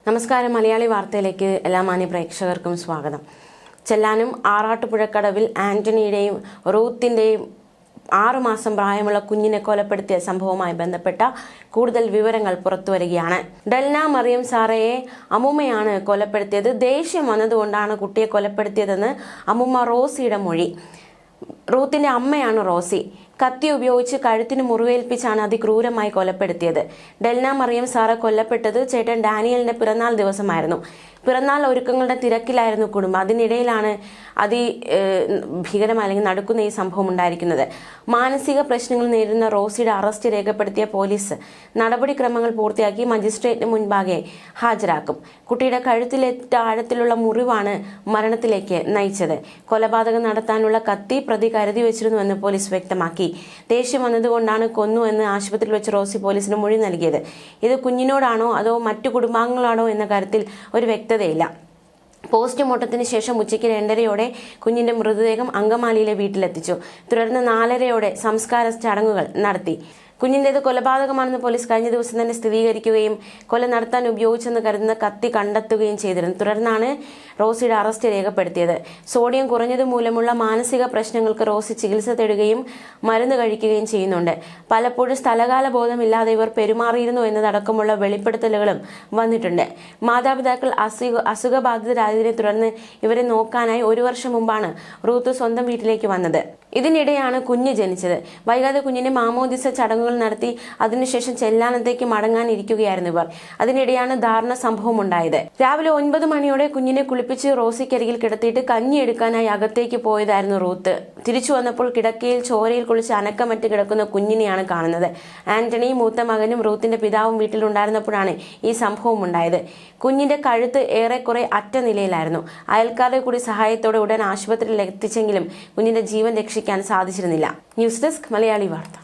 നമസ്കാരം. മലയാളി വാർത്തയിലേക്ക് എല്ലാ മാന്യ പ്രേക്ഷകർക്കും സ്വാഗതം. ചെല്ലാനം ആറാട്ടുപുഴക്കടവിൽ ആന്റണിയുടെയും റൂത്തിന്റെയും 6 മാസം പ്രായമുള്ള കുഞ്ഞിനെ കൊലപ്പെടുത്തിയ സംഭവവുമായി ബന്ധപ്പെട്ട കൂടുതൽ വിവരങ്ങൾ പുറത്തുവരികയാണ്. ഡെൽന മറിയം സാറയെ അമ്മുമ്മയാണ് കൊലപ്പെടുത്തിയത്. ദേഷ്യം വന്നതുകൊണ്ടാണ് കുട്ടിയെ കൊലപ്പെടുത്തിയതെന്ന് അമ്മുമ്മ റോസിയുടെ മൊഴി. റൂത്തിന്റെ അമ്മയാണ് റോസി. കത്തി ഉപയോഗിച്ച് കഴുത്തിന് മുറിവേൽപ്പിച്ചാണ് അതിക്രൂരമായി കൊലപ്പെടുത്തിയത്. ഡെൽന മറിയം സാറ കൊല്ലപ്പെട്ടത് ചേട്ടൻ ഡാനിയലിന്റെ പിറന്നാൾ ദിവസമായിരുന്നു. പിറന്നാൾ ഒരുക്കങ്ങളുടെ തിരക്കിലായിരുന്നു കുടുംബം. അതിനിടയിലാണ് ഭീകരമായ അല്ലെങ്കിൽ നടക്കുന്ന ഈ സംഭവം ഉണ്ടായിരിക്കുന്നത്. മാനസിക പ്രശ്നങ്ങൾ നേരിടുന്ന റോസിയുടെ അറസ്റ്റ് രേഖപ്പെടുത്തിയ പോലീസ് നടപടിക്രമങ്ങൾ പൂർത്തിയാക്കി മജിസ്ട്രേറ്റിന് മുൻപാകെ ഹാജരാക്കും. കുട്ടിയുടെ കഴുത്തിലേറ്റ ആഴത്തിലുള്ള മുറിവാണ് മരണത്തിലേക്ക് നയിച്ചത്. കൊലപാതകം നടത്താനുള്ള കത്തി പ്രതി കരുതി വെച്ചിരുന്നുവെന്ന് പോലീസ് വ്യക്തമാക്കി. ദേഷ്യം വന്നതുകൊണ്ടാണ് കൊന്നു എന്ന് ആശുപത്രിയിൽ വെച്ച് റോസി പോലീസിന് മൊഴി നൽകിയത്. ഇത് കുഞ്ഞിനോടാണോ അതോ മറ്റു കുടുംബാംഗങ്ങളാണോ എന്ന കാര്യത്തിൽ ഒരു വ്യക്തതയില്ല. പോസ്റ്റ്മോർട്ടത്തിന് ശേഷം ഉച്ചയ്ക്ക് 2:30 കുഞ്ഞിന്റെ മൃതദേഹം അങ്കമാലിയിലെ വീട്ടിലെത്തിച്ചു. തുടർന്ന് 4:30 സംസ്കാര ചടങ്ങുകൾ നടത്തി. കുഞ്ഞിൻ്റേത് കൊലപാതകമാണെന്ന് പോലീസ് കഴിഞ്ഞ ദിവസം തന്നെ സ്ഥിരീകരിക്കുകയും കൊല നടത്താൻ ഉപയോഗിച്ചെന്ന് കരുതുന്ന കത്തി കണ്ടെത്തുകയും ചെയ്തിരുന്നു. തുടർന്നാണ് റോസിയുടെ അറസ്റ്റ് രേഖപ്പെടുത്തിയത്. സോഡിയം കുറഞ്ഞത് മൂലമുള്ള മാനസിക പ്രശ്നങ്ങൾക്ക് റോസി ചികിത്സ തേടുകയും മരുന്ന് കഴിക്കുകയും ചെയ്യുന്നുണ്ട്. പലപ്പോഴും സ്ഥലകാല ബോധമില്ലാതെ ഇവർ പെരുമാറിയിരുന്നു എന്നതടക്കമുള്ള വെളിപ്പെടുത്തലുകളും വന്നിട്ടുണ്ട്. മാതാപിതാക്കൾ അസുഖബാധിതരായതിനെ തുടർന്ന് ഇവരെ നോക്കാനായി 1 വർഷം മുമ്പാണ് റൂത്ത് സ്വന്തം വീട്ടിലേക്ക് വന്നത്. ഇതിനിടെയാണ് കുഞ്ഞ് ജനിച്ചത്. വൈകാതെ കുഞ്ഞിന്റെ മാമോദിസ ചടങ്ങുകൾ നടത്തി അതിനുശേഷം ചെല്ലാനത്തേക്ക് മടങ്ങാനിരിക്കുകയായിരുന്നു ഇവർ. അതിനിടെയാണ് ദാരുണ സംഭവം ഉണ്ടായത്. രാവിലെ 9 മണിയോടെ കുഞ്ഞിനെ കുളിപ്പിച്ച് റോസിക്കരികിൽ കിടത്തിയിട്ട് കഞ്ഞി എടുക്കാനായി അകത്തേക്ക് പോയതായിരുന്നു റൂത്ത്. തിരിച്ചു വന്നപ്പോൾ കിടക്കയിൽ ചോരയിൽ കുളിച്ച് അനക്കമറ്റ് കിടക്കുന്ന കുഞ്ഞിനെയാണ് കാണുന്നത്. ആന്റണി, മൂത്ത മകനും റൂത്തിന്റെ പിതാവും വീട്ടിലുണ്ടായിരുന്നപ്പോഴാണ് ഈ സംഭവം ഉണ്ടായത്. കുഞ്ഞിന്റെ കഴുത്ത് ഏറെക്കുറെ അറ്റ നിലയിലായിരുന്നു. അയൽക്കാരുടെ കൂടി സഹായത്തോടെ ഉടൻ ആശുപത്രിയിൽ എത്തിച്ചെങ്കിലും കുഞ്ഞിന്റെ ജീവൻ രക്ഷിക്കാൻ സാധിച്ചിരുന്നില്ല. ന്യൂസ് ഡെസ്ക് മലയാളി വാർത്ത.